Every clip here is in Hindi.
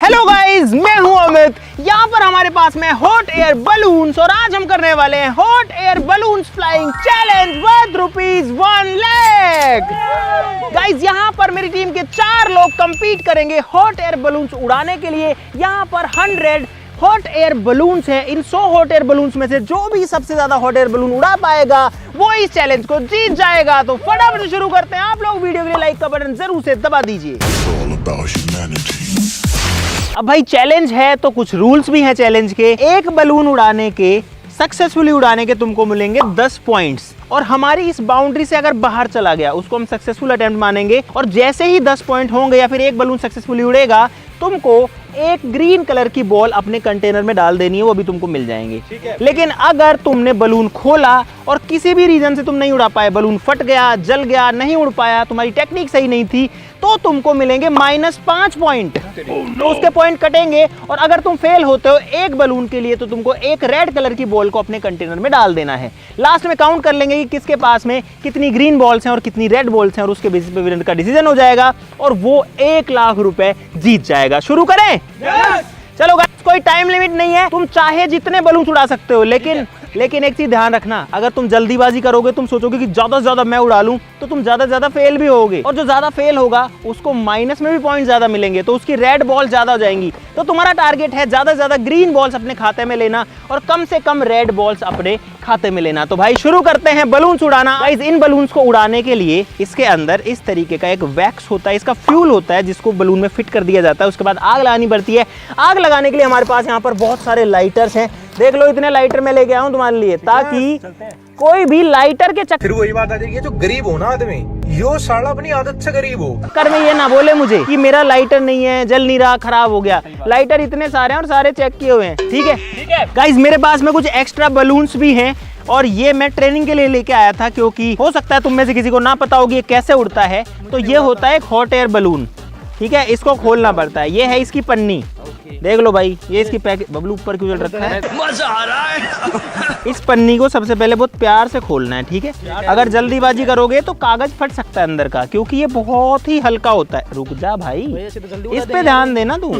हेलो गाइस, मैं हूं अमित। यहाँ पर हमारे पास में हॉट एयर बलून्स और आज हम करने वाले हैं hot air balloons flying challenge worth ₹1 lakh. Guys, यहाँ पर मेरी टीम के 4 लोग कंपीट करेंगे हॉट एयर बलून्स उड़ाने के लिए। यहाँ पर 100 हॉट एयर बलून्स है। इन 100 हॉट एयर बलून्स में से जो भी सबसे ज्यादा हॉट एयर बलून उड़ा पाएगा वो इस चैलेंज को जीत जाएगा। तो फटाफट से शुरू करते हैं। आप लोग वीडियो के लिए लाइक का बटन जरूर से दबा दीजिए। अब भाई चैलेंज है तो कुछ रूल्स भी हैं चैलेंज के। एक बलून उड़ाने के सक्सेसफुली उड़ाने के तुमको मिलेंगे 10 पॉइंट्स और हमारी इस बाउंड्री से अगर बाहर चला गया उसको हम सक्सेसफुल अटेम्प्ट मानेंगे। और जैसे ही 10 पॉइंट होंगे या फिर एक बलून सक्सेसफुली उड़ेगा तुमको एक ग्रीन कलर की बॉल अपने कंटेनर में डाल देनी है, वो भी तुमको मिल जाएंगे। लेकिन अगर तुमने बलून खोला और किसी भी रीजन से तुम नहीं उड़ा पाए, बलून फट गया, जल गया, नहीं उड़ पाया, तुम्हारी टेक्निक सही नहीं थी, तो तुमको मिलेंगे -5 पॉइंट। तो उसके पॉइंट कटेंगे और अगर तुम फेल होते हो एक बलून के लिए तो तुमको एक रेड कलर की बॉल को अपने कंटेनर में डाल देना है। लास्ट में काउंट कर लेंगे कि किसके पास में कितनी ग्रीन बॉल्स हैं और कितनी रेड बॉल्स हैं और उसके बेसिस पे विनर का डिसीजन हो जाएगा और वो 1 लाख रुपए जीत जाएगा। शुरू करें? चलो गाइस, कोई टाइम लिमिट नहीं है, तुम चाहे जितने बलून उड़ा सकते हो। लेकिन एक चीज ध्यान रखना, अगर तुम जल्दीबाजी करोगे, तुम सोचोगे कि ज्यादा से ज्यादा मैं उड़ा लूं, तो तुम ज्यादा से ज्यादा फेल भी होगे और जो ज्यादा फेल होगा उसको माइनस में भी पॉइंट ज्यादा मिलेंगे, तो उसकी रेड बॉल ज्यादा हो जाएंगी। तो तुम्हारा टारगेट है ज्यादा से ज्यादा ग्रीन बॉल्स अपने खाते में लेना और कम से कम रेड बॉल्स अपने खाते में लेना। तो भाई शुरू करते हैं बलून्स उड़ाना। गाइस, इन बलून्स को उड़ाने के लिए इसके अंदर इस तरीके का एक वैक्स होता है, इसका फ्यूल होता है जिसको बलून में फिट कर दिया जाता है। उसके बाद आग लगानी पड़ती है। आग लगाने के लिए हमारे पास यहाँ पर बहुत सारे लाइटर्स हैं। देख लो, इतने लाइटर मैं लेके आया हूँ तुम्हारे लिए, ताकि कोई भी लाइटर के चक्कर, फिर वही बात आ जाएगी, जो गरीब हो ना आदमी, यो साला अपनी आदत से गरीब हो कर में ये ना बोले मुझे कि मेरा लाइटर नहीं है, जल नहीं रहा, खराब हो गया। लाइटर इतने सारे हैं और सारे चेक किए हुए हैं। ठीक है गाइस, मेरे पास में कुछ एक्स्ट्रा बलून्स भी हैं और ये मैं ट्रेनिंग के लिए लेके आया था, क्योंकि हो सकता है तुम में से किसी को ना पता होगी ये कैसे उड़ता है। तो ये होता है एक हॉट एयर बलून। ठीक है, इसको खोलना पड़ता है। ये है इसकी पन्नी, देख लो भाई, ये इसकी पैकेट। बबलू ऊपर क्यों चल रखा है? मजा आ रहा है। इस पन्नी को सबसे पहले बहुत प्यार से खोलना है। ठीक है, अगर जल्दीबाजी करोगे तो कागज फट सकता है अंदर का, क्योंकि ये बहुत ही हल्का होता है। रुक जा भाई, इस पे ध्यान देना तू।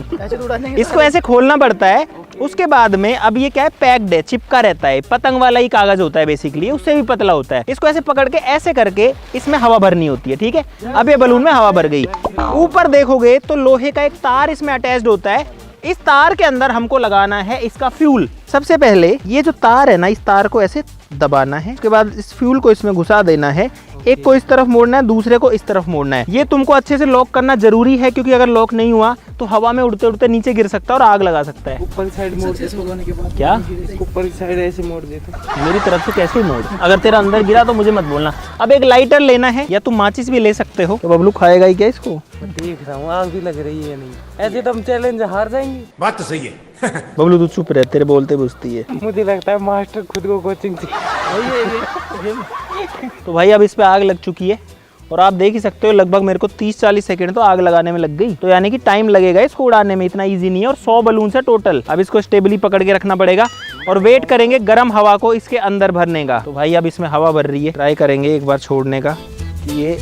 इसको ऐसे खोलना पड़ता है। उसके बाद में अब ये क्या है, पैक्ड है, चिपका रहता है, पतंग वाला ही कागज होता है बेसिकली, उससे भी पतला होता है। इसको ऐसे पकड़ के ऐसे करके इसमें हवा भरनी होती है। ठीक है, अब ये बलून में हवा भर गई। ऊपर देखोगे तो लोहे का एक तार इसमें अटैच्ड होता है। इस तार के अंदर हमको लगाना है इसका फ्यूल। सबसे पहले ये जो तार है ना, इस तार को ऐसे दबाना है। उसके बाद इस फ्यूल को इसमें घुसा देना है। एक को इस तरफ मोड़ना है, दूसरे को इस तरफ मोड़ना है। ये तुमको अच्छे से लॉक करना जरूरी है, क्योंकि अगर लॉक नहीं हुआ तो हवा में उड़ते उड़ते नीचे गिर सकता है और आग लगा सकता है। ऊपर साइड मोड़ देते, क्या ऊपर साइड ऐसे मोड़ देते मेरी तरफ से कैसे मोड़? अगर तेरा अंदर गिरा तो मुझे मत बोलना। अब एक लाइटर लेना है, या तुम माचिस भी ले सकते हो। तो बबलू खाएगा ही क्या इसको? देख रहा हूँ, आग भी लग रही है। नहीं ऐसे तो हम चैलेंज हार जाएंगे। बात तो सही है। बबलू तू चुप रह, तेरे बोलते बुझती है। मुझे लगता है मास्टर खुद को कोचिंग तो भाई अब इस पे आग लग चुकी है और आप देख ही सकते हो लगभग मेरे को 30-40 सेकंड तो आग लगाने में लग गई। तो यानी कि टाइम लगेगा इसको उड़ाने में, इतना इजी नहीं है। और 100 बलून है टोटल। अब इसको स्टेबली पकड़ के रखना पड़ेगा और वेट करेंगे गर्म हवा को इसके अंदर भरने का। तो भाई अब इसमें हवा भर रही है, ट्राई करेंगे एक बार छोड़ने का कि ये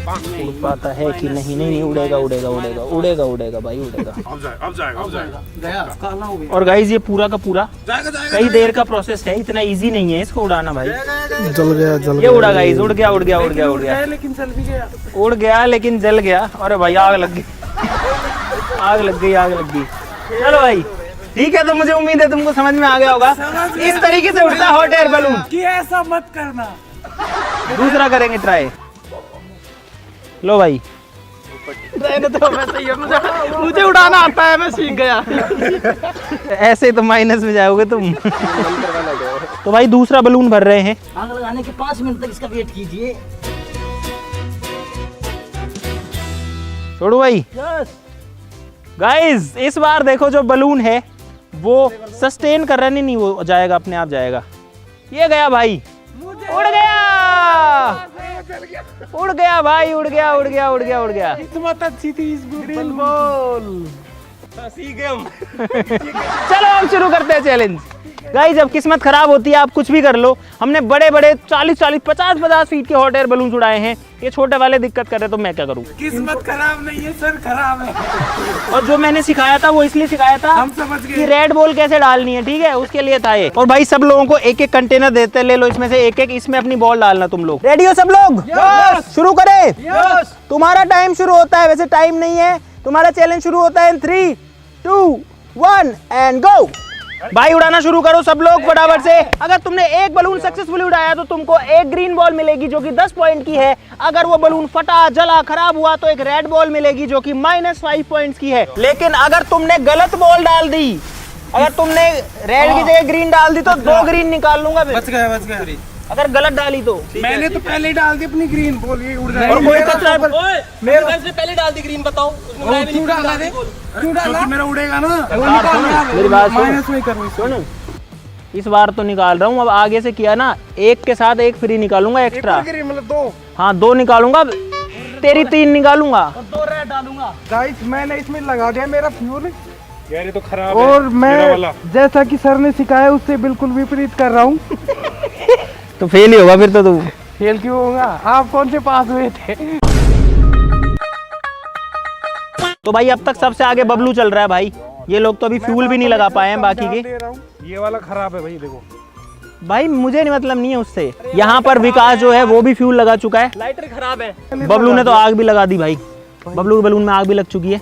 उड़ पाता है कि नहीं। नहीं उड़ेगा उड़ेगा उड़ेगा उड़ेगा उड़ेगा भाई, उड़ेगा। अब जाएगा। और गाइस, ये पूरा का पूरा कई देर का प्रोसेस है, इतना इजी नहीं है इसको उड़ाना भाई। जल गया ये उड़ा गाइस, उड़ गया उड़ गया उड़ गया उड़ गया, लेकिन जल भी गया। उड़ गया लेकिन जल गया। अरे भाई आग लग गई, आग लग गई, आग लग गई। चलो भाई ठीक है, तो मुझे उम्मीद है तुमको समझ में आ गया होगा। इस तरीके से उड़ता है हॉट एयर बलून। कि ऐसा मत करना। दूसरा करेंगे ट्राई। लो भाई, मुझे उड़ाना आता है, मैं सीख गया। ऐसे तो माइनस में जाओगे तुम। तो भाई दूसरा बलून भर रहे हैं। आग लगाने के 5 मिनट तक इसका वेट कीजिए। छोड़ो भाई। गाइस, इस बार देखो जो बलून है वो सस्टेन कर रहा नहीं, वो जाएगा अपने आप जाएगा। ये गया भाई, उड़ गया, उड़ गया भाई, उड़ गया उड़ गया उड़ गया उड़ गया। किस्मत अच्छी थी इस ग्रीन बॉल। सीख गए हम। चलो हम शुरू करते हैं चैलेंज। गाइस जब किस्मत खराब होती है आप कुछ भी कर लो। हमने बड़े बड़े 40-40, 50-50 फीट के हॉट एयर बलून उड़ाए हैं, ये छोटे वाले दिक्कत कर रहे तो मैं क्या करूँ। किस्मत खराब नहीं है सर, खराब है। और जो मैंने सिखाया था वो इसलिए सिखाया था हम समझ गए कि रेड बॉल कैसे डालनी है, ठीक है, उसके लिए था ये। और भाई सब लोगों को एक एक कंटेनर देते हैं, ले लो इसमें से एक एक, इसमें अपनी बॉल डालना। तुम लोग रेडी हो सब लोग? शुरू करें। तुम्हारा टाइम शुरू होता है, वैसे टाइम नहीं है, तुम्हारा चैलेंज शुरू होता है 3, 2, 1 एंड गो। भाई उड़ाना शुरू करो सब लोग फटाफट से। अगर तुमने एक बलून सक्सेसफुली उड़ाया तो तुमको एक ग्रीन बॉल मिलेगी जो कि 10 पॉइंट की है। अगर वो बलून फटा, जला, खराब हुआ तो एक रेड बॉल मिलेगी जो कि -5 पॉइंट्स की है। लेकिन अगर तुमने गलत बॉल डाल दी, अगर तुमने रेड की जगह ग्रीन डाल दी तो 2 ग्रीन निकाल लूंगा फिर। बच गया। अगर गलत डाली तो मैंने तो पहले ही डाल दी अपनी ग्रीन बॉल, ये उड़ और कोई कचरा मेरे से पहले डाल दी ग्रीन, बताओ क्यों डाला दे? क्यों डाला? मेरा उड़ेगा ना। मेरी बात माइनस में करूँ सुन, इस बार तो निकाल रहा हूँ, अब आगे से किया ना एक के साथ एक फ्री निकालूंगा एक्स्ट्रा। मतलब 2। हाँ 2 निकालूंगा, तेरी 3 निकालूंगा। 2 रेड डालूंगा। गाइस मैंने इसमें लगा दिया मेरा फ्यूल यार ये तो खराब और है मैं जैसा कि सर ने सिखाया उससे बिल्कुल विपरीत कर रहा हूँ। तो फेल ही होगा फिर तो तू। फेल क्यों होगा? आप कौन से पास हुए थे? तो भाई अब तक सबसे आगे बबलू चल रहा है भाई। ये लोग तो अभी फ्यूल भी नहीं लगा पाए हैं बाकी के। ये वाला खराब है भाई, देखो भाई मुझे नहीं मतलब नहीं है उससे। यहाँ पर विकास जो है वो भी फ्यूल लगा चुका है। लाइटर खराब है। बबलू ने तो आग भी लगा दी भाई, बबलू के बलून में आग भी लग चुकी है।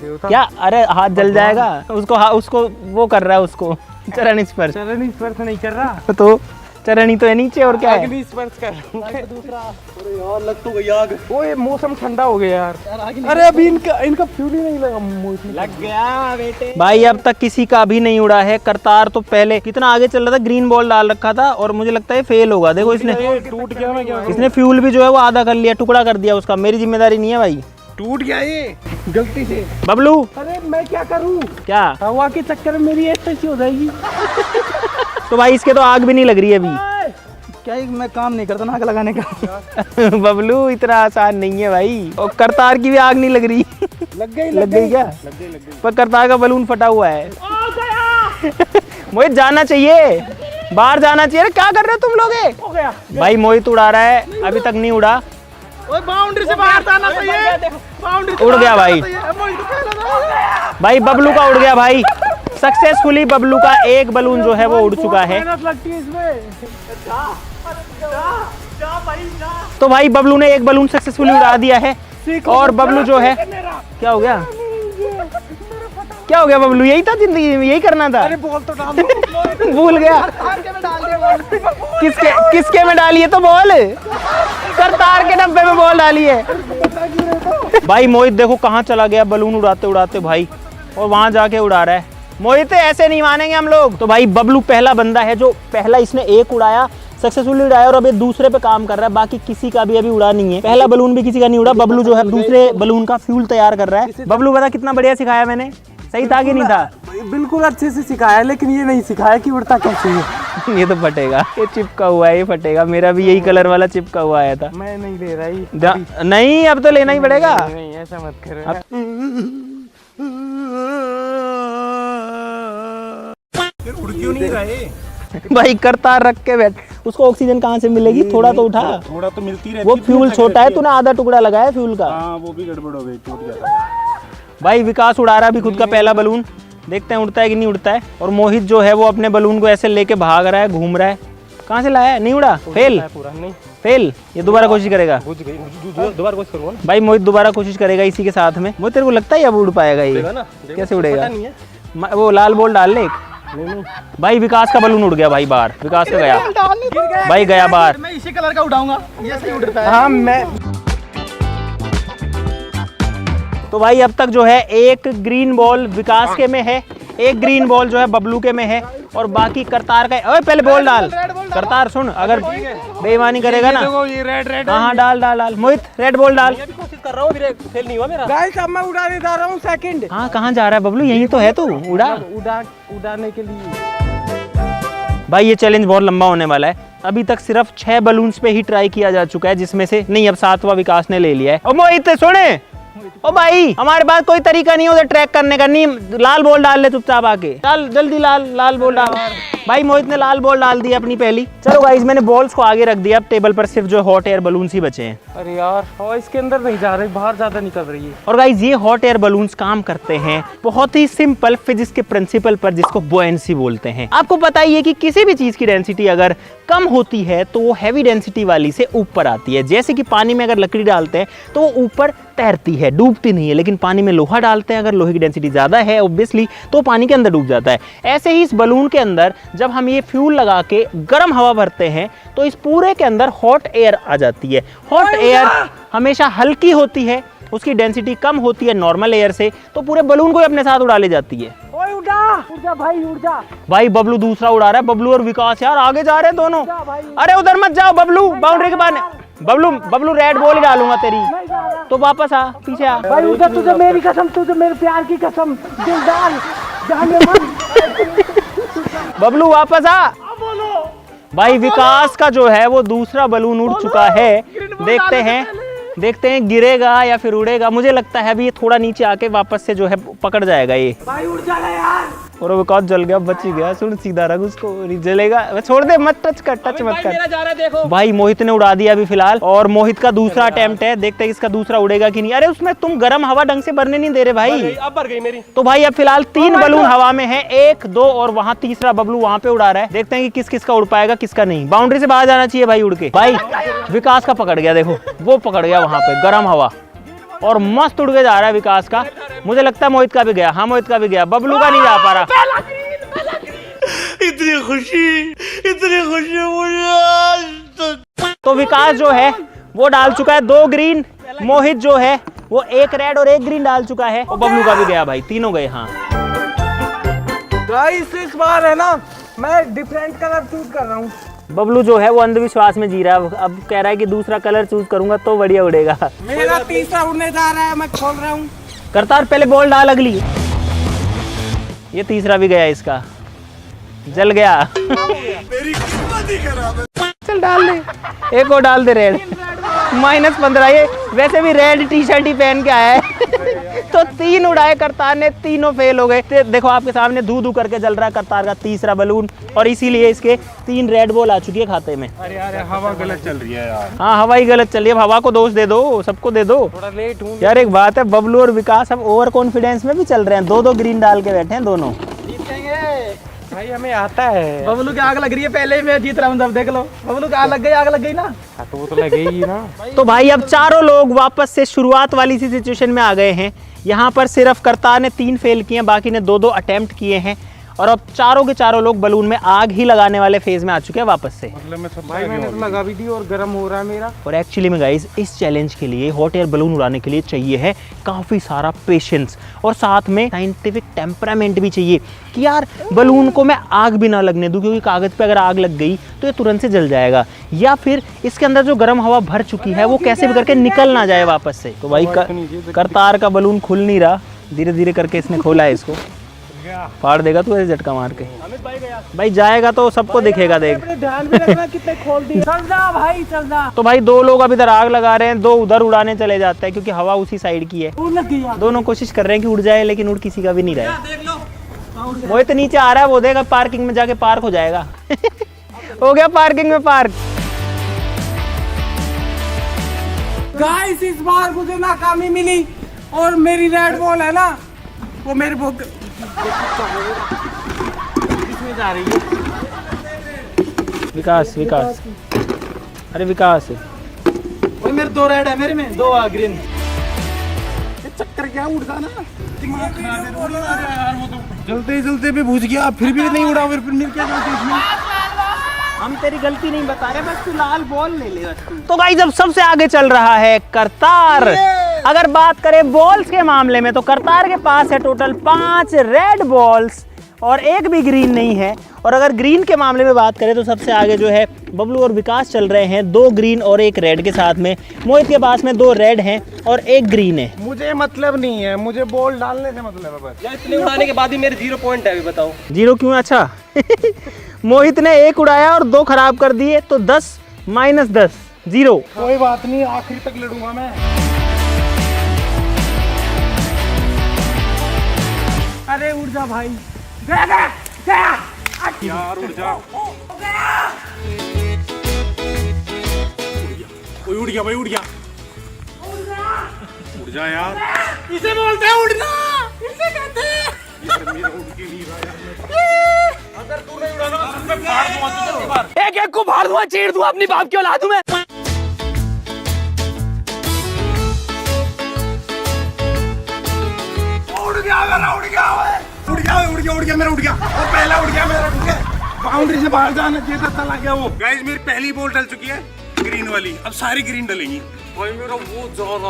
क्या? अरे हाथ जल जाएगा उसको। उसको वो कर रहा है, उसको चरण स्पर्श। चरण स्पर्श नहीं कर रहा तो चरण ही तो है नीचे, और क्या है? अग्नि स्पर्श कर रहा हूं। दूसरा अरे यार लग तो गई आग। ओए मौसम ठंडा हो गया यार। अरे अभी इनका फ्यूल ही नहीं लगा। लग गया बेटे। भाई अब तक किसी का भी नहीं उड़ा है। करतार तो पहले कितना आगे चल रहा था, ग्रीन बॉल डाल रखा था और मुझे लगता है फेल होगा। देखो इसने टूट गया। मैं क्या इसने फ्यूल भी जो है वो आधा कर लिया, टुकड़ा कर दिया उसका। मेरी जिम्मेदारी नहीं है भाई, टूट गया ये गलती से। बबलू अरे मैं क्या करूं? क्या? हवा के चक्कर में मेरी ऐसी हो जाएगी। तो भाई इसके तो आग भी नहीं लग रही है अभी। क्या मैं काम नहीं करता ना आग लगाने का। बबलू इतना आसान नहीं है भाई। और करतार की भी आग नहीं लग रही। लग गई क्या? लग गई। पर करतार का बलून फटा हुआ है। मोहित जाना चाहिए, बाहर जाना चाहिए। क्या कर रहे हो तुम लोग? हो गया भाई मोहित उड़ा रहा है, अभी तक नहीं उड़ा। ओए बाउंड्री से बाहर जाना चाहिए। बाउंड्री उड़ गया भाई। भाई बबलू का उड़ गया भाई। सक्सेसफुली बबलू का एक बलून जो है वो उड़ चुका है। लगती है इसमें। तो भाई बबलू ने एक बलून सक्सेसफुली उड़ा दिया है। और बबलू जो है, क्या हो गया? क्या हो गया बबलू? यही था जिंदगी में, यही करना था। अरे बॉल तो डाल दो। भूल गया। किसके में डाली है तो बॉल? करतार के डब्बे में बॉल डाली है। भाई मोहित देखो कहाँ चला गया बलून उड़ाते उड़ाते भाई, और वहां जाके उड़ा रहा है। मोहित ऐसे नहीं मानेंगे हम लोग। तो भाई बबलू पहला बंदा है जो पहला इसने एक उड़ाया, सक्सेसफुली उड़ाया, और अभी दूसरे पे काम कर रहा है। बाकी किसी का भी अभी उड़ा नहीं है। पहला बलून भी किसी का नहीं उड़ा। बबलू जो है दूसरे बलून का फ्यूल तैयार कर रहा है। बबलू बता कितना बढ़िया सिखाया मैंने, सही था कि नहीं था? बिल्कुल अच्छे से सिखाया, लेकिन ये नहीं सिखाया कि उड़ता कैसे है। ये तो फटेगा, ये चिपका हुआ है, ये फटेगा। मेरा भी यही कलर वाला चिपका हुआ आया था। मैं नहीं ले रही। नहीं अब तो लेना ही पड़ेगा। नहीं ऐसा मत करो। उड़ क्यों नहीं रहे? भाई करतार रख के बैठ, उसको ऑक्सीजन कहाँ से मिलेगी? थोड़ा तो उठा। थोड़ा तो मिलती रहती। वो फ्यूल छोटा है, तूने आधा टुकड़ा लगाया फ्यूल का। हाँ वो भी गड़बड़ हो गई, टूट गया। भाई विकास उड़ा रहा है अभी खुद का पहला बलून, देखते हैं उड़ता है कि नहीं उड़ता है। और मोहित जो है वो अपने बलून को ऐसे लेके भाग रहा है, घूम रहा है। कहाँ से लाया है? नहीं उड़ा, फेल। पूरा नहीं फेल। ये दोबारा कोशिश करेगा। दोबारा कोशिश करूँगा ना। भाई मोहित दोबारा कोशिश करेगा इसी के साथ में। मोहित तेरे को लगता है अब उड़ पाएगा ये? ना कैसे उड़ेगा? नहीं है। वो लाल बॉल डाल ले। भाई विकास का बलून उड़ गया भाई बाहर। विकास का गया भाई, गया बाहर। मैं इसी कलर का उड़ाऊंगा, ये सही उड़ता है। हाँ मैं। तो भाई अब तक जो है एक ग्रीन बॉल विकास के में है, एक ग्रीन बॉल जो है बबलू के में है, और बाकी करतार का। ओए पहले बॉल डाल। करतार सुन, अगर बेईमानी करेगा ना। ये रेड हाँ डाल डाल डाल। मोहित रेड बॉल डाल। कोशिश कर रहा हूँ, फेल नहीं हुआ मेरा। गाइस अब मैं उड़ाने जा रहा हूँ सेकंड। हाँ कहाँ जा रहा है बबलू? यही तो है तू, उड़ाने के लिए। भाई ये चैलेंज बहुत लंबा होने वाला है। अभी तक सिर्फ 6 बलून्स पे ही ट्राई किया जा चुका है, जिसमें से नहीं अब 7वां विकास ने ले लिया है। और मोहित सुने, ओ भाई हमारे पास कोई तरीका नहीं है उधर ट्रैक करने का, नहीं लाल बॉल डाल ले चुपचाप आके, चल जल्दी लाल बॉल डाल। भाई मोहित ने लाल बॉल डाल दी अपनी पहली। चलो गाइस मैंने बॉल्स को आगे रख दिया, अब टेबल पर सिर्फ जो हॉट एयर बलून्स ही बचे हैं। अरे यार हवा इसके अंदर नहीं जा रही, बाहर ज्यादा निकल रही है। और गाइस ये हॉट एयर बलून्स काम करते हैं बहुत ही सिंपल फिजिक्स के प्रिंसिपल पर, जिसको बुओयेंसी बोलते हैं। आपको पता ही है कि किसी भी चीज की डेंसिटी अगर कम होती है तो वो हैवी डेंसिटी वाली से ऊपर आती है। जैसे कि पानी में अगर लकड़ी डालते हैं तो वो ऊपर तैरती है, डूबती नहीं है, लेकिन पानी में लोहा डालते हैं, अगर लोहे की डेंसिटी ज़्यादा है ऑब्वियसली तो पानी के अंदर डूब जाता है। ऐसे ही इस बलून के अंदर जब हम ये फ्यूल लगा के गर्म हवा भरते हैं तो इस पूरे के अंदर हॉट एयर आ जाती है। हॉट एयर हमेशा हल्की होती है, उसकी डेंसिटी कम होती है नॉर्मल एयर से, तो पूरे बलून को अपने साथ उड़ा ले जाती है। उड़ जा भाई, उड़ जा भाई बबलू दूसरा उड़ा रहा है, बबलू और विकास यार आगे जा रहे हैं दोनों। अरे उधर मत जाओ बबलू, बाउंड्री के बाहर। बबलू रेड बॉल ही डालूंगा तेरी, तो वापस आ, पीछे आ। भाई उधर, तुझे मेरी कसम, तुझे मेरे प्यार की कसम, दिलदार जान में मन। बबलू वापस आ। भाई विकास का जो है वो दूसरा बलून उड़ चुका है, देखते हैं गिरेगा या फिर उड़ेगा। मुझे लगता है अभी ये थोड़ा नीचे आके वापस से जो है पकड़ जाएगा ये। भाई उड़ जा रहा यार। और विकास जल गया, बच ही गया, सुन सीधा रख उसको, जलेगा, छोड़ दे, मत टच मत कर। मेरा जा रहा है, देखो भाई मोहित ने उड़ा दिया अभी फिलहाल, और मोहित का दूसरा अटेम्प्ट है, देखते हैं इसका दूसरा उड़ेगा कि नहीं। अरे उसमें तुम गर्म हवा ढंग से भरने नहीं दे रहे भाई। अब भर गई मेरी। तो भाई अब फिलहाल 3 बलून हवा में है, 1 2 और वहाँ तीसरा बबलू वहाँ पे उड़ा रहा है। देखते हैं कि किस किस का उड़ पाएगा किसका नहीं। बाउंड्री से बाहर जाना चाहिए भाई उड़ के। भाई विकास का पकड़ गया, देखो वो पकड़ गया वहाँ पे गर्म हवा, और मस्त उड़ के जा रहा है विकास का। मुझे लगता है मोहित का भी गया, हाँ मोहित का भी गया, बबलू का नहीं जा पा रहा। इतनी खुशी मुझे। तो विकास जो है वो डाल चुका है 2 ग्रीन, मोहित जो है वो 1 रेड और 1 ग्रीन डाल चुका है, और बबलू का भी गया भाई, तीनों गए। हाँ गाइस इस बार है ना मैं डिफरेंट कलर चूज कर रहा हूँ। बबलू जो है वो अंधविश्वास में जी रहा है, अब कह रहा है कि दूसरा कलर चूज करूंगा तो बढ़िया उड़ेगा। मेरा तीसरा उड़ने जा रहा है, मैं खोल रहा हूँ। करतार पहले बॉल डाल अगली, ये तीसरा भी गया, इसका जल गया। मेरी किस्मत ही खराब है। चल डाल दे, एक और डाल दे रेड, -15। ये वैसे भी रेड टी शर्ट ही पहन के आया है। तो 3 उड़ाए करतार ने, तीनों फेल हो गए। देखो आपके सामने धू धू करके जल रहा है करतार का तीसरा बलून, और इसीलिए इसके 3 रेड बॉल आ चुकी है खाते में। अरे यार हवा गलत चल रही है यार। हाँ हवा ही गलत चल रही है, हवा को दोष दे दो, सबको दे दो। थोड़ा लेट हूँ यार एक बात है, बबलू और विकास अब ओवर कॉन्फिडेंस में भी चल रहे हैं, 2-2 ग्रीन डाल के बैठे हैं दोनों। भाई, हमें आता है। बबलू की आग लग रही है, पहले मैं जीत रहा हूँ, तब देख लो। बबलू की आग लग गई ना। तो वो तो लगेगी ना। तो भाई अब चारों लोग वापस से शुरुआत वाली सी सिचुएशन में आ गए हैं। यहाँ पर सिर्फ करतार ने 3 फेल किए हैं, बाकी ने 2-2 अटेम्प्ट किए हैं, और अब चारों के चारों लोग बलून में आग ही लगाने वाले फेज में आ चुके हैं वापस से। भाई मैंने तो लगा भी दी और गर्म हो रहा है मेरा। और एक्चुअली में गाइस इस चैलेंज के लिए, हॉट एयर बलून उड़ाने के लिए चाहिए है काफ़ी सारा पेशेंस, और साथ में साइंटिफिक टेम्परामेंट भी चाहिए कि यार बलून को मैं आग भी ना लगने दूं, क्योंकि कागज़ पे अगर आग लग गई तो ये तुरंत से जल जाएगा, या फिर इसके अंदर जो गर्म हवा भर चुकी है वो कैसे भी करके निकल ना जाए वापस से। तो भाई करतार का बलून खुल नहीं रहा, धीरे धीरे करके इसने खोला है, इसको फाड़ देगा तू ऐसे झटका मार के। भाई जाएगा तो सबको दिखेगा, देख ध्यान भी रखना कितने खोल दिए। चल जा भाई, चल जा। तो भाई 2 लोग अब इधर आग लगा रहे हैं, 2 उधर उड़ाने चले जाते हैं, क्योंकि हवा उसी साइड की है। दोनों कोशिश कर रहे हैं कि उड़ जाए, लेकिन उड़ किसी का भी नहीं रहा है। वो तो नीचे आ रहा है, वो देगा पार्किंग में जाके पार्क हो जाएगा। हो गया पार्किंग में पार्क। गाइस इस बार मुझे नाकामी मिली, और मेरी रेड बॉल है ना वो मेरे बहुत इसमें जा रही है। विकास अरे विकास भाई मेरे 2 रेड है, मेरे में 2 ग्रीन। चक्कर क्या उड़ जाना, दिमाग खराब है। जलते भी बुझ गया, फिर भी नहीं उड़ा, फिर क्या करते इसमें। हम तेरी गलती नहीं बता रहे, बस तू लाल बॉल ले ले। तो गाइस अब सबसे आगे चल रहा है करतार। अगर बात करें बॉल्स के मामले में तो करतार के पास है टोटल 5 रेड बॉल्स और 1 भी ग्रीन नहीं है। और अगर ग्रीन के मामले में बात करें तो सबसे आगे जो है बबलू और विकास चल रहे हैं, 2 ग्रीन और 1 रेड के साथ में। मोहित के पास में 2 रेड हैं और 1 ग्रीन है। मुझे मतलब नहीं है, मुझे बॉल डालने से मतलब है बस। यार इतने उड़ाने के बाद भी मेरे 0 पॉइंट है, अभी बताओ 0 क्यों? अच्छा मोहित ने 1 उड़ाया और 2 खराब कर दिए, तो 10 -10 0। कोई बात नहीं, आखिर तक लड़ूंगा मैं। अरे उड़ जा भाई, गया गया गया। यार उड़ जा। उड़ गया भाई, उड़ गया। उड़ जा यार। इसे बोलते हैं उड़ना, इसे कहते हैं। यार मेरा उड़ के नहीं रहा यार। अगर तू नहीं उड़ाना तो मैं फाड़ दूंगा तुझे बार। एक एक को फाड़ दूंगा, चीर दूंगा, अपनी बाप की औलाद हूं मैं। उड़ गया मेरा, उड़ गया उड़ गया उड़ गया उड़ गया मेरा, उड़ गया। और पहला उड़ गया मेरा, उड़ गया। बाउंड्री से बाहर जाना चाहिए था, चला गया वो। गाइस मेरी पहली बॉल डल चुकी है ग्रीन वाली, अब सारी ग्रीन डलेंगी। भाई मेरा बहुत ज्यादा।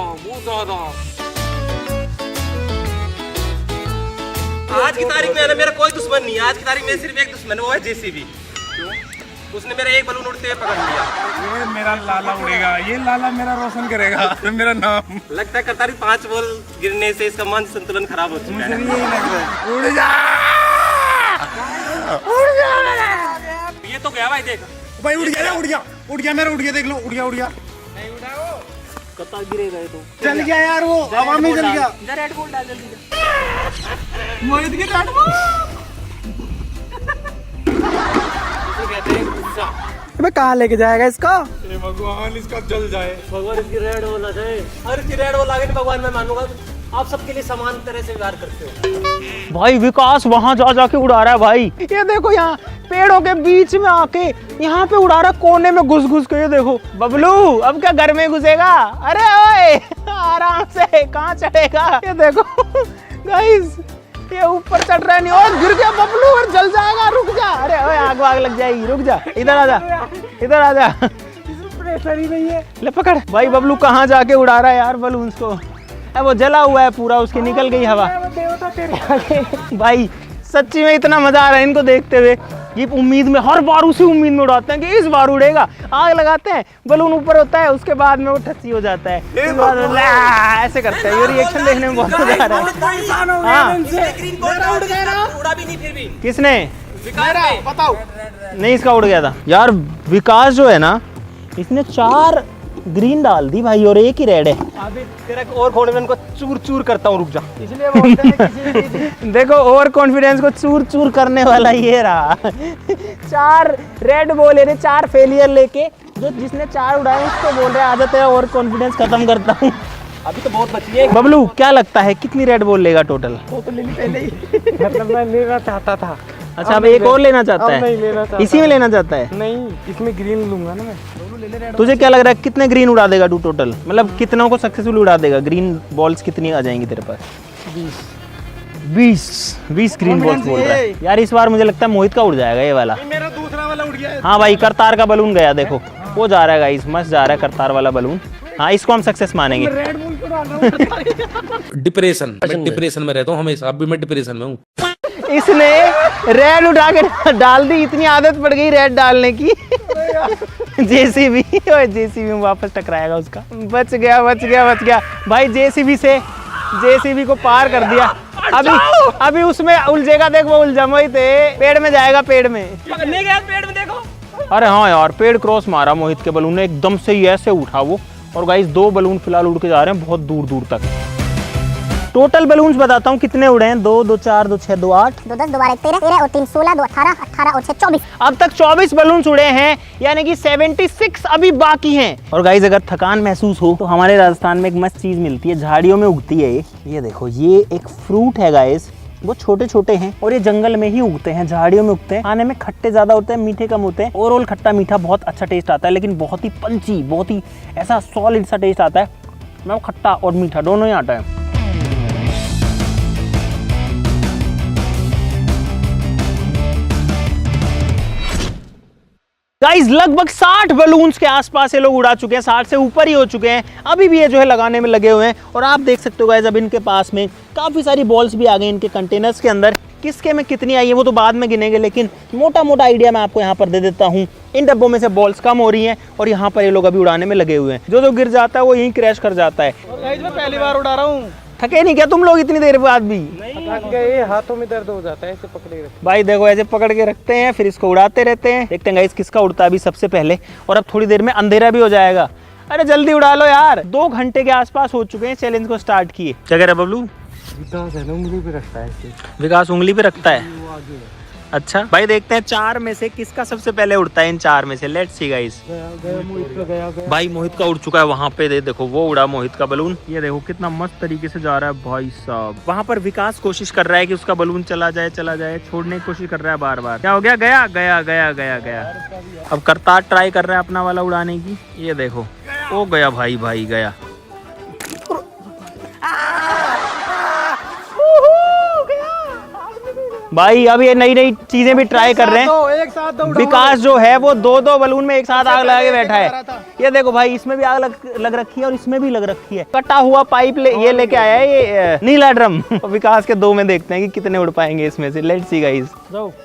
आज की तारीख में मेरा कोई दुश्मन नहीं है। आज की तारीख में सिर्फ एक दुश्मन है, वो है जेसीबी। उसने मेरा एक बलून उड़ते हुए पकड़ लिया। ये मेरा लाला उड़ेगा, ये लाला मेरा रोशन करेगा मेरा नाम। लगता है करतारी 5 बॉल गिरने से इसका मन संतुलन खराब हो चुका है। यही लग रहा है। उड़ जा, ये तो गया भाई, देख भाई उड़ गया, उड़ गया मेरा, उड़ गया, देख लो, उड़ गया। कतार गिरेगा ये तो। चल गया यार, वो हवा में चल गया। रेड बॉल डाल जल्दी। मोहित की रेड बॉल। कहते हैं गुस्सा। अबे कहाँ लेके जाएगा इसका? भगवान इसका जल जाए। भगवान इसकी रेड बॉल आ जाए। अरे इसकी रेड बॉल आ गई भगवान, मैं मानूंगा आप सबके लिए समान तरह से व्यवहार करते हो। भाई विकास वहां जा जाके उड़ा रहा है भाई। ये देखो यहाँ पेड़ों के बीच में आके यहाँ पे उड़ा रहा, कोने में घुस घुस के। ये देखो बबलू, अब क्या घर में घुसेगा? अरे ओए आराम से, कहाँ चढ़ेगा? ये देखो गाइस, ये ऊपर चढ़ रहा है नहीं, और गिर गया बबलू और जल जाएगा। रुक जा, अरे ओए आग वाग लग जाएगी, रुक जा। इधर आ जा, इधर आ जा। प्रेशर ही नहीं है। ले पकड़ भाई। बबलू कहाँ जाके उड़ा रहा है यार बलून्स को? वो जला हुआ है पूरा, उसकी निकल गई हवा। भाई सच्ची में इतना मजा आ रहा है इनको देखते हुए। ये उम्मीद में, हर बार उसी उम्मीद में उड़ाते हैं कि इस बार उड़ेगा। आग लगाते हैं, बलून ऊपर होता है, उसके बाद में वो ठस्सी हो जाता है, इस बार ऐसे करते हैं। ये रिएक्शन देखने में बहुत मजा आ रहा है। हाँ उड़ा भी नहीं फिर भी। किसने? बताओ। नहीं, इसका उड़ गया था यार। विकास जो है ना, इसने 4 ग्रीन डाल दी भाई और एक ही रेड है। अभी तेरा और कॉन्फिडेंस को चूर चूर करता हूँ, रुक जा। इसलिए बोलते हैं किसी देखो ओवर कॉन्फिडेंस को चूर चूर करने वाला ये रहा। 4 रेड बॉल यानी 4 फेलियर लेके, जो जिसने 4 उड़ाए उसको बोल रहे आदत है ओवर कॉन्फिडेंस खत्म करता हूँ। अभी तो बहुत बची है। बबलू क्या लगता है कितनी रेड बॉल लेगा टोटल? वो तो लेनी पहले ही। मतलब मैं लेना चाहता था। अच्छा अब एक और लेना चाहता अब नहीं लेना है? चाहता। इसी में लेना चाहता है? नहीं, इसमें ग्रीन लूंगा ना मैं। तुझे क्या लग रहा है कितने ग्रीन उड़ा देगा तू टोटल? मतलब कितनों को सक्सेसफुल उड़ा देगा? ग्रीन बॉल्स कितनी आ जाएंगी तेरे पास? 20 ग्रीन बॉल्स बोल रहा है यार। इस बार मुझे लगता है मोहित का उड़ जाएगा ये वाला। मेरा दूसरा वाला उड़ गया है। हाँ भाई, करतार का बलून गया, देखो वो जा रहा है गाइस, मस्त जा रहा है करतार वाला बलून। हाँ, इसको हम सक्सेस मानेंगे। डिप्रेशन में रहता हूँ हमेशा, अब भी मैं डिप्रेशन में हूँ। इसने रेड उठा के डाल दी, इतनी आदत पड़ गई रेड डालने की। जेसीबी में वापस टकराएगा उसका। बच गया भाई। जेसीबी को पार कर दिया। अभी उसमें उलझेगा, देख वो उलझा मोहित, पेड़ में जाएगा, पेड़ में पकड़ने गया पेड़ में, देखो। अरे हाँ यार, पेड़ क्रॉस मारा मोहित के बलून ने, एकदम से ही ऐसे उठा वो। और गाइस 2 बलून फिलहाल उड़ के जा रहे हैं बहुत दूर दूर तक। टोटल बलून्स बताता हूँ कितने उड़े हैं। 2, 2, 4, 2, 6, 2, 8, 2, 10, 2, 12, 13 और 3, 16, 2, 18, 18 और 6, 24। अब तक 24 बलून्स उड़े हैं, यानी कि 76 अभी बाकी हैं। और गाइस अगर थकान महसूस हो तो हमारे राजस्थान में एक मस्त चीज मिलती है, झाड़ियों में उगती है ये देखो, ये एक फ्रूट है गाइस। वो छोटे छोटे हैं और ये जंगल में ही उगते हैं, झाड़ियों में उगते हैं। खाने में खट्टे ज्यादा होते हैं, मीठे कम होते हैं। ओवरऑल खट्टा मीठा बहुत अच्छा टेस्ट आता है, लेकिन बहुत ही पंची, बहुत ही ऐसा सॉलिड सा टेस्ट आता है। मतलब खट्टा और मीठा दोनों ही आता है। गाइस लगभग 60 बलून्स के आसपास ये लोग उड़ा चुके हैं, 60 से ऊपर ही हो चुके हैं। अभी भी ये जो है लगाने में लगे हुए हैं। और आप देख सकते हो गाइस, अब इनके पास में काफ़ी सारी बॉल्स भी आ गई इनके कंटेनर्स के अंदर। किसके में कितनी आई है वो तो बाद में गिनेंगे, लेकिन मोटा मोटा आइडिया मैं आपको यहाँ पर दे देता हूँ। इन डब्बों में से बॉल्स कम हो रही हैं और यहाँ पर ये लोग अभी उड़ाने में लगे हुए हैं। जो गिर जाता है वो यहीं क्रैश कर जाता है। मैं पहली बार उड़ा रहा हूँ। थके नहीं क्या तुम लोग इतनी देर बाद भी? थक गए, हाथों में दर्द हो जाता है ऐसे पकड़े रखते। भाई देखो ऐसे पकड़ के रखते हैं, फिर इसको उड़ाते रहते हैं। देखते हैं गाइस किसका उड़ता है अभी सबसे पहले। और अब थोड़ी देर में अंधेरा भी हो जाएगा। अरे जल्दी उड़ा लो यार। 2 घंटे के आसपास हो चुके हैं चैलेंज को स्टार्ट किए। क्या कह रहा बबलू? विकास उंगली पे रखता है। अच्छा भाई, देखते हैं 4 में से किसका सबसे पहले उड़ता है इन 4 में से। Let's see guys. भाई मोहित का उड़ चुका है वहां पे, देखो वो उड़ा मोहित का बलून। ये देखो कितना मस्त तरीके से जा रहा है भाई साहब। वहां पर विकास कोशिश कर रहा है कि उसका बलून चला जाए, छोड़ने की कोशिश कर रहा है बार बार। क्या हो गया? गया गया गया गया गया। अब करतार ट्राई कर रहा है अपना वाला उड़ाने की। ये देखो, ओ गया भाई, भाई गया। भाई अब ये नई नई चीजें भी ट्राई कर रहे हैं। एक साथ दो विकास जो है वो 2-2 बलून में एक साथ आग लगा के बैठा है। ये देखो भाई, इसमें भी आग लग रखी है और इसमें भी लग रखी है। कटा हुआ पाइप ये लेके आया है ये नीला ड्रम। विकास के 2 में देखते हैं कि कितने उड़ पाएंगे इसमें से। Let's see guys.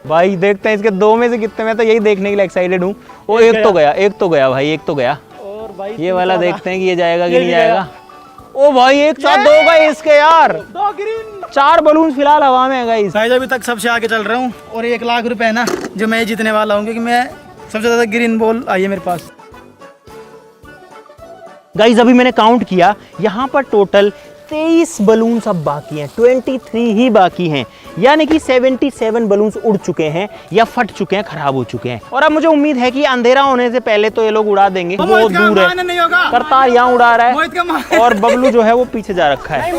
भाई देखते हैं इसके 2 में से कितने। मैं तो यही देखने के लिए एक्साइटेड हूँ। वो एक तो गया भाई, एक तो गया। ये वाला देखते हैं कि ये जाएगा कि नहीं जाएगा। ओ भाई, एक साथ 2 गए इसके यार। 2 ग्रीन। 4 बलून फिलहाल हवा में है गाइस। गाइस अभी तक सबसे आगे चल रहा हूँ और 1 लाख रुपए है ना जो मैं जीतने वाला हूँ, क्योंकि मैं सबसे ज्यादा ग्रीन बॉल आई है मेरे पास। गाइस अभी मैंने काउंट किया, यहाँ पर टोटल 23 बलून अब बाकी हैं, 23 ही बाकी हैं। यानी कि 77 बलून्स उड़ चुके हैं या फट चुके हैं, खराब हो चुके हैं। और अब मुझे उम्मीद है कि अंधेरा होने से पहले तो ये लोग उड़ा देंगे। वो दूर है, करतार यहाँ उड़ा रहा है और बबलू जो है वो पीछे जा रखा है।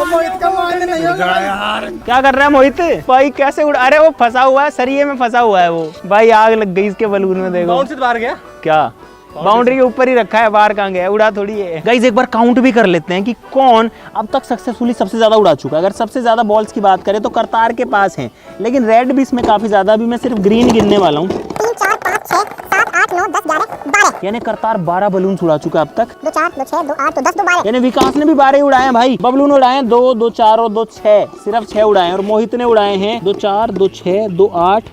क्या कर रहा है मोहित भाई? कैसे उड़ा? अरे वो फंसा हुआ है, सरिये में फंसा हुआ है वो। भाई आग लग गई इसके बलून में। देखो बाउंड से बाहर गया क्या? बाउंड्री के ऊपर ही रखा है, बाहर कहाँ गया? उड़ा थोड़ी है। गाइस एक बार काउंट भी कर लेते हैं कि कौन अब तक सक्सेसफुली सबसे ज्यादा उड़ा चुका है। अगर सबसे ज्यादा बॉल्स की बात करें तो करतार के पास हैं, लेकिन रेड भी इसमें काफी ज्यादा। अभी मैं सिर्फ ग्रीन गिनने वाला हूँ। 3 4 5 6 7 8 9 10 11 12। यानी करतार 12 बलून उड़ा चुका है अब तक। 2 4 2 6 2 8 2 10 2 12। यानी विकास ने भी 12 उड़ाए हैं भाई। बबलू ने उड़ाए हैं 2 2 4 और 2 6, सिर्फ 6 उड़ाए हैं। और मोहित ने उड़ाए हैं 2 4 2 6 2 8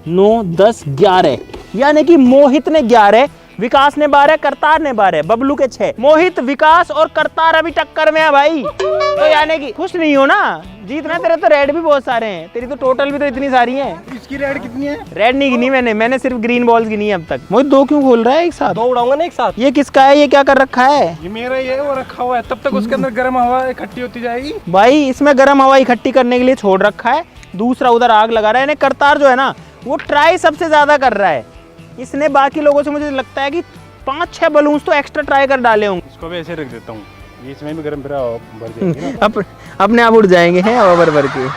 9 10 11। यानी कि मोहित ने 11, विकास ने 12, करतार ने 12, बबलू के 6। मोहित, विकास और करतार अभी टक्कर में है भाई। तो यानी कि खुश नहीं हो ना? जीतना तेरे तो रेड भी बहुत सारे हैं, तेरी तो टोटल भी तो इतनी सारी हैं। इसकी रेड कितनी है? रेड नहीं गिनी मैंने सिर्फ ग्रीन बॉल्स गिनी है अब तक। मोहित 2 क्यों खोल रहा है एक साथ? 2 उड़ाऊंगा ना एक साथ। ये किसका है? ये क्या कर रखा है? ये मेरा ही है, वो रखा हुआ है। तब तक उसके अंदर गर्म हवा इकट्ठी होती जाएगी। भाई इसमें गर्म हवा इकट्ठी करने के लिए छोड़ रखा है, दूसरा उधर आग लगा रहा है। यानी करतार जो है ना वो ट्राई सबसे ज्यादा कर रहा है। इसने बाकी लोगों से मुझे लगता है कि 5-6 बलून्स तो एक्स्ट्रा ट्राई कर डाले होंगे। इसको भी ऐसे रख देता हूँ, ये इसमें भी गर्म भरा भर जाएगी ना। अपने आप उड़ जाएंगे हैं हवा भर भर के।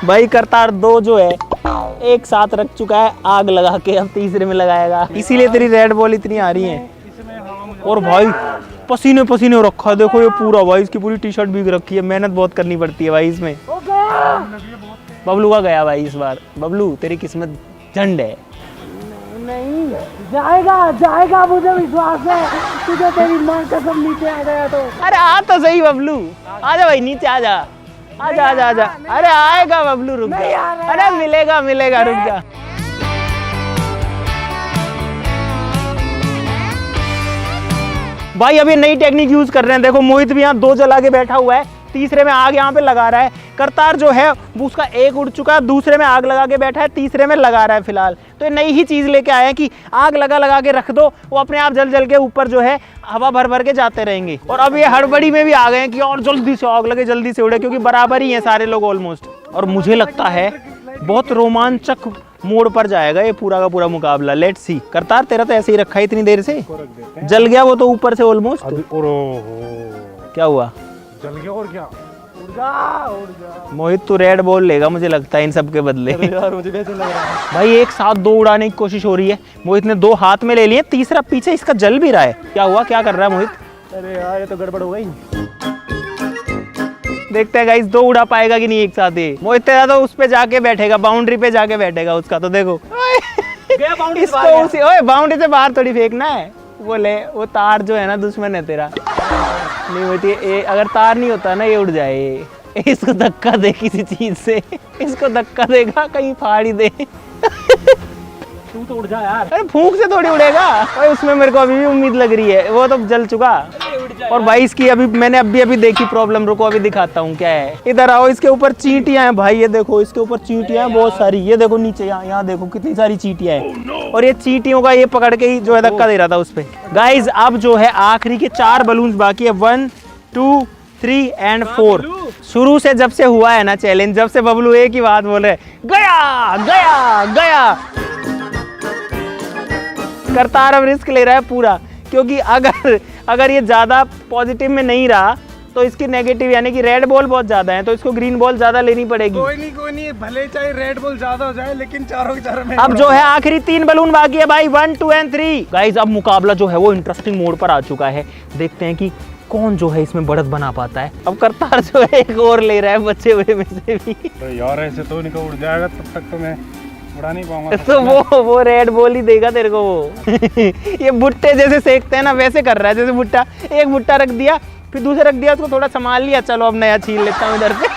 भाई करतार 2 जो है एक साथ रख चुका है आग लगा के, अब तीसरे में लगाएगा। इसीलिए तेरी रेड बॉल इतनी आ रही है। और भाई पसीने पसीने रखा, देखो ये पूरा भाई, इसकी पूरी टी शर्ट भीग रखी है। मेहनत बहुत करनी पड़ती है भाई इसमें। बबलू का गया भाई इस बार। बबलू तेरी किस्मत झंड है। जाएगा मुझे विश्वास है। तुझे तेरी मां कसम नीचे आ गया तो। अरे आ तो सही बबलू, आजा भाई नीचे आजा, आजा आजा आजा। अरे आएगा बबलू, रुक जा। अरे मिलेगा रुक जा। भाई अभी नई टेक्निक यूज कर रहे हैं। देखो मोहित भी यहाँ 2 जला के बैठा हुआ है, तीसरे में आग यहाँ पे लगा रहा है। करतार जो है वो उसका 1 उड़ चुका है, दूसरे में आग लगा के बैठा है, तीसरे में लगा रहा है फिलहाल। तो ये नई ही चीज लेके आए हैं कि आग लगा के रख दो, वो अपने आप जल के ऊपर जो है हवा भर के जाते रहेंगे। और अब ये हड़बड़ी में भी आ गए हैं कि और जल्दी से आग लगे, जल्दी से उड़े, क्योंकि बराबर ही है सारे लोग ऑलमोस्ट। और मुझे लगता है बहुत रोमांचक मोड़ पर जाएगा ये पूरा का पूरा मुकाबला। Let's see. करतार तेरा तो ऐसे ही रखा है इतनी देर से, जल गया वो तो ऊपर से ऑलमोस्ट। क्या हुआ? जल गया और क्या? उड़ जा। मोहित तू रेड बॉल लेगा मुझे लगता है इन सब के बदले। यार मुझे कैसे लग रहा है भाई एक साथ 2 उड़ाने की कोशिश हो रही है। मोहित ने 2 हाथ में ले लिए, तीसरा पीछे इसका जल भी रहा है। क्या हुआ? क्या कर रहा है मोहित? अरे यार ये तो गड़बड़ हो गई। देखते हैं गाइस 2 उड़ा पाएगा कि नहीं एक साथ ये। मोहित तेरा तो उस पे जाके बैठेगा, बाउंड्री पे जाके बैठेगा उसका तो। देखो इसको उसी बाउंड्री से बाहर थोड़ी फेंकना है। वो तार जो है ना दुश्मन है तेरा। नहीं होती अगर तार नहीं होता ना ये उड़ जाए। इसको धक्का दे किसी चीज से, इसको धक्का देगा कहीं फाड़ ही दे। तू तो उड़ जा यार। अरे फूंक से थोड़ी उड़ेगा भाई, उसमें मेरे को अभी भी उम्मीद लग रही है, वो तो जल चुका। और भाई इसकी मैंने अभी देखी प्रॉब्लम, रुको अभी दिखाता हूँ क्या है। इधर आओ, इसके ऊपर चींटियां हैं भाई, ये देखो इसके ऊपर चींटियां हैं बहुत सारी। ये देखो नीचे यहाँ देखो कितनी सारी चींटियां हैं। और ये चींटियों का ये पकड़ के ही जो है धक्का दे रहा था उस पे। गाइज अब जो है आखिरी के 4 बलून्स बाकी है। 1 2 3 and 4। शुरू से जब से हुआ है ना चैलेंज, जब से बबलू एक ही बात बोल रहे, गया गया गया। करतार अब रिस्क ले रहा है पूरा, क्योंकि अगर ये ज्यादा पॉजिटिव में नहीं रहा तो इसकी नेगेटिव यानी कि रेड बॉल बहुत ज्यादा है, तो इसको ग्रीन बॉल ज्यादा लेनी पड़ेगी। कोई नहीं, भले चाहे रेड बॉल ज्यादा हो जाए, लेकिन चारों के चारों में अब जो है आखिरी 3 बलून बाकी है भाई, 1, 2 and 3। गाइस अब मुकाबला जो है वो इंटरेस्टिंग मोड पर आ चुका है। देखते हैं कि कौन जो है इसमें बढ़त बना पाता है। अब करतार जो है एक और ले रहा है बच्चे हुए में से भी। तो यार ऐसे तो नहीं उड़ जाएगा, तब तक तो मैं उड़ा नहीं पाऊंगा। तो वो रेड बॉल ही देगा तेरे को वो। ये भुट्टे जैसे सेकते हैं ना, वैसे कर रहा है। जैसे भुट्टा, एक भुट्टा रख दिया, फिर दूसरा रख दिया, उसको थोड़ा संभाल लिया, चलो अब नया छीन लेता हूँ इधर से।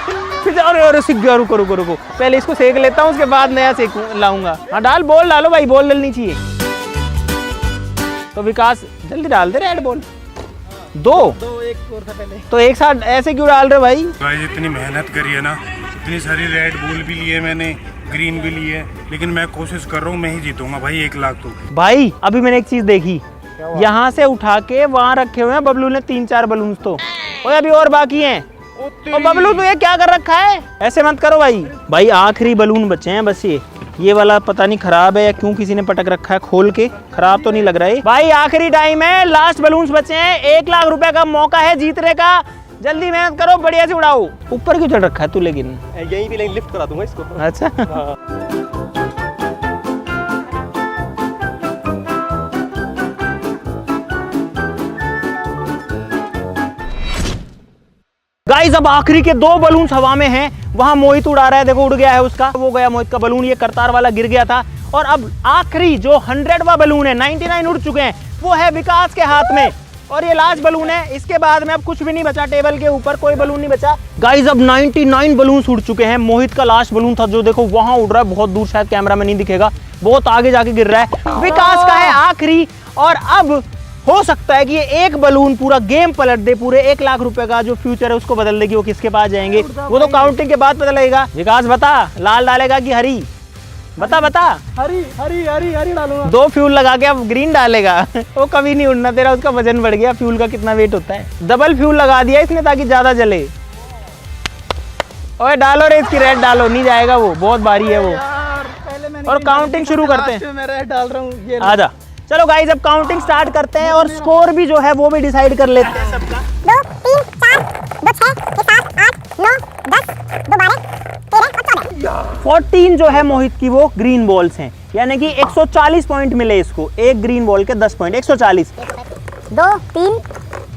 फिर अरे सीख गया, रुको रुको रुको, पहले इसको सेक लेता हूँ, उसके बाद नया सेक लाऊंगा। हाँ डाल, बॉल डालो भाई, बॉल डलनी चाहिए। तो विकास जल्दी डाल दे रेड बॉल। दो एक और था पहले, तो एक साथ ऐसे क्यों डाल रहे भाई? भाई इतनी मेहनत करी है ना, इतनी सारी रेड बॉल भी लिए मैंने, ग्रीन भी लिए, लेकिन मैं कोशिश कर रहा हूँ मैं ही जीतूंगा भाई 1 लाख। तो भाई अभी मैंने एक चीज देखी, यहाँ से उठा के वहाँ रखे हुए हैं बबलू ने 3-4 बलून। तो ओए अभी और बाकी हैं। और बबलू तो ये क्या कर रखा है? ऐसे मत करो भाई। भाई आखिरी बलून बचे हैं बस ये वाला पता नहीं खराब है या क्यों किसी ने पटक रखा है खोल के, खराब तो नहीं लग रहा है भाई। आखिरी टाइम है, लास्ट बलून्स बचे हैं, 1 लाख रुपए का मौका है जीतने का। जल्दी मेहनत करो, बढ़िया से उड़ाओ। ऊपर क्यों चढ़ रखा है तू? लेकिन यही भी लिफ्ट करा दूंगा इसको। अच्छा गाइस अब आखिरी के 2 बलून हवा में हैं। वहां मोहित उड़ा रहा है, देखो उड़ गया है उसका, वो गया मोहित का बलून, ये करतार वाला गिर गया था। और अब आखिरी जो 100वां बलून है, 99 उड़ चुके हैं, वो है विकास के हाथ में। और ये लास्ट बलून है, इसके बाद में अब कुछ भी नहीं बचा, टेबल के ऊपर कोई बलून नहीं बचा। गाइस अब 99 बलून उड़ चुके हैं। मोहित का लास्ट बलून था जो देखो वहां उड़ रहा है, बहुत दूर, शायद कैमरा में नहीं दिखेगा, बहुत आगे जाके गिर रहा है। विकास का है आखिरी, और अब हो सकता है कि ये एक बलून पूरा गेम पलट दे, पूरे 1 लाख रुपए का जो फ्यूचर है उसको बदल देगी। वो किसके पास जाएंगे वो तो काउंटिंग के बाद पता लगेगा। विकास बता, लाल डालेगा कि हरी? बता बता। हरी हरी हरी हरी डालूंगा। 2 फ्यूल लगा के अब ग्रीन डालेगा। वो कभी नहीं उड़ना तेरा, उसका वजन बढ़ गया। फ्यूल का कितना वेट होता है? डबल फ्यूल लगा दिया इसने ताकि ज्यादा जले। ओए डालो रे इसकी रेड डालो, नहीं जाएगा वो, बहुत भारी है वो। और काउंटिंग शुरू करते हैं। मैं रेड डाल रहा हूँ, आजा चलो गाइस अब काउंटिंग स्टार्ट करते हैं और स्कोर भी जो है वो भी डिसाइड कर लेते हैं सबका। 2 3 4 2 6 7 8 9 10 2 12 13 और 14। 14 जो है मोहित की वो ग्रीन बॉल्स हैं, यानी कि 140 पॉइंट मिले इसको, एक ग्रीन बॉल के 10 पॉइंट, 140। 2 3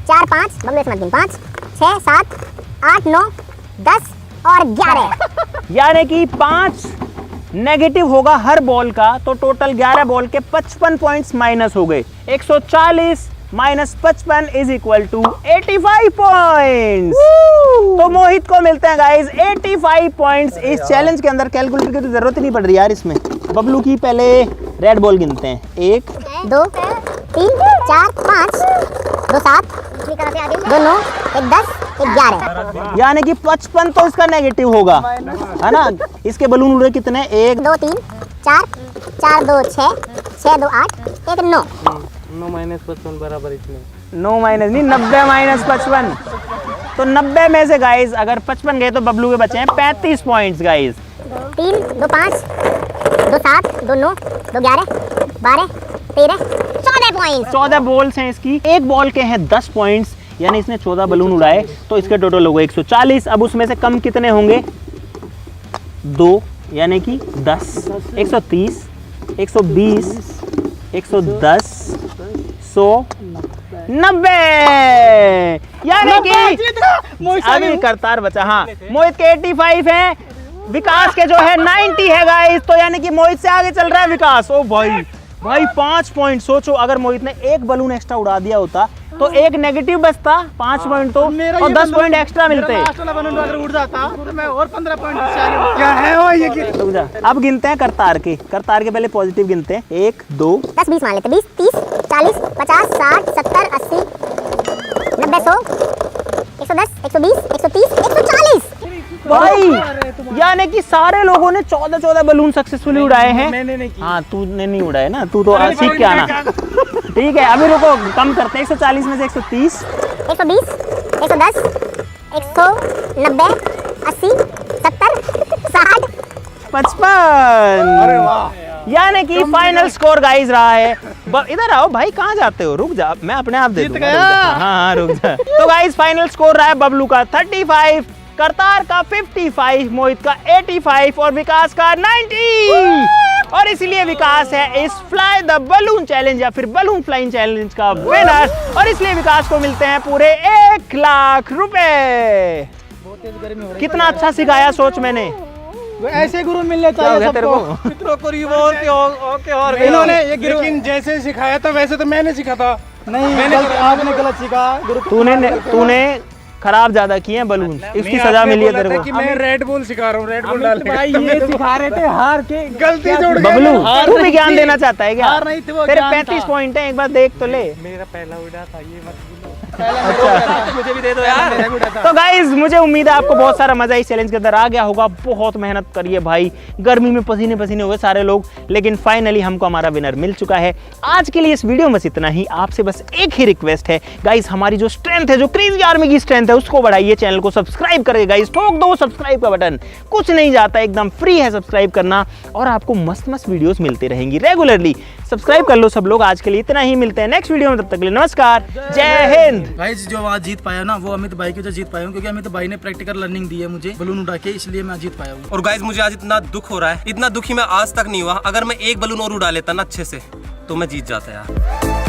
4 5 बबलू से मत गिन, 5 6 7 8 9 10 और 11। यानी कि 5 नेगेटिव होगा हर बॉल का, तो टोटल 11 बॉल के 55 पॉइंट्स माइनस हो गए। 140 minus 55 is equal to 85 points. तो मोहित को मिलते हैं गाइस 85 पॉइंट्स। इस चैलेंज के अंदर कैलकुलेटर की तो जरूरत ही नहीं पड़ रही यार इसमें। बबलू की पहले रेड बॉल गिनते हैं, 1 2 3 4 5 2 7 2 9 1 10 1 11। यानी कि 55 तो इसका नेगेटिव होगा, है ना? इसके बलून उड़े कितने? 1 2 3 4 4 2 6 6 2 8 1 9। 9 माइनस 55 बराबर इसमें 9 माइनस नहीं, 90 माइनस 55। तो 90 में से गाइस अगर 55 गए तो बबलू के बचे हैं 35 पॉइंट्स गाइस। 3 2 5 2 7 2 9 2 11 12 13 14 पॉइंट्स। 14 बॉल्स हैं इसकी, एक बॉल के हैं 10 पॉइंट्स, यानी इसने 14 बलून उड़ाए तो इसके टोटल हो गए 140। अब उसमें से कम कितने होंगे? 2, यानी कि 10, 130, 120, 110, 100, 90। यानी कि अभी करतार बचा। हाँ मोहित के 85 है, विकास के जो है 90 है गाइस। तो यानी कि मोहित से आगे चल रहा है विकास। ओ भाई 5 पॉइंट। सोचो अगर मोहित ने एक बलून एक्स्ट्रा उड़ा दिया होता तो एक नेगेटिव बचता, 5 पॉइंट तो, और 10 पॉइंट एक्स्ट्रा मिलते। अगर उड़ जाता तो मैं और 15 पॉइंट क्या है वो ये। अब गिनते हैं करतार के पहले पॉजिटिव गिनते हैं। 1 2 10 20 मान लेते, 20 30 40 50 60 70 80 90 100 110 120 130 140। भाई यानी कि सारे लोगों ने 14 बलून सक्सेसफुली उड़ाए हैं। मैंने नहीं की। हाँ तूने नहीं उड़ाए ना, तू तो सीख के आना। ठीक है अभी रुको, कम करते हैं। 140 में से 130 120 110 190 80 70 60 55। यानी कि फाइनल स्कोर गाइस रहा है इधर आओ भाई, कहाँ जाते हो, रुक जा, मैं अपने आप दे दूंगा, रुक जा। हाँ रुक जा। तो गाइस फाइनल स्कोर रहा है बबलू का 35, करतार का 55, मोहित का 85 और विकास का 90। और इसलिए विकास है इस फ्लाई द बलून चैलेंज या फिर बलून फ्लाइंग चैलेंज का विनर, और इसलिए विकास को मिलते हैं पूरे 1 लाख रुपए। कितना अच्छा सिखाया सोच मैंने, ऐसे गुरु मिलने चाहिए सबको। मित्रों को रिवॉर्ड और इन्होंने ये गुरु लेकिन जैसे सिखाया था वैसे तो मैंने सीखा था। नहीं, आपने गलत सीखा गुरु। तूने खराब ज्यादा किए हैं बलून, इसकी सजा मिली है तेरे को। कि मैं रेड बुल सिखा रहा हूँ, रेड बुल डालने भाई ये सिखा रहे थे हार के, गलती जोड़ गया। बबलू तू भी ज्ञान देना चाहता है क्या? हार नहीं थी वो, तेरे ज्ञान 35 था। पॉइंट है, एक बार देख तो ले। मेरा पहला उड़ा था, ये मत भूलो। मुझे भी दे दो यार। तो गाइज मुझे उम्मीद है आपको बहुत सारा मजा इस चैलेंज के अंदर आ गया होगा। बहुत मेहनत करिए भाई, गर्मी में पसीने पसीने हुए सारे लोग, लेकिन फाइनली हमको हमारा विनर मिल चुका है। आज के लिए इस वीडियो में बस इतना ही। आपसे बस एक ही रिक्वेस्ट है गाइज, हमारी जो स्ट्रेंथ है, जो क्रेजी आर्मी की स्ट्रेंथ है, उसको बढ़ाइए। चैनल को सब्सक्राइब करिए गाइज, ठोक दो सब्सक्राइब का बटन, कुछ नहीं जाता, एकदम फ्री है सब्सक्राइब करना, और आपको मस्त मस्त वीडियोस मिलती रहेंगी रेगुलरली। सब्सक्राइब कर लो सब लोग। आज के लिए इतना ही, मिलते हैं नेक्स्ट वीडियो में, तब तक के लिए नमस्कार, जय हिंद। भाई जो आज जीत पाया ना, वो अमित भाई की वजह जीत पाया हूँ, क्योंकि अमित भाई ने प्रैक्टिकल लर्निंग दी है मुझे बलून उड़ा के, इसलिए मैं जीत पाया हूँ। और गाइस मुझे आज इतना दुख हो रहा है, इतना दुखी मैं आज तक नहीं हुआ। अगर मैं एक बलून और उड़ा लेता ना अच्छे से, तो मैं जीत जाता यार।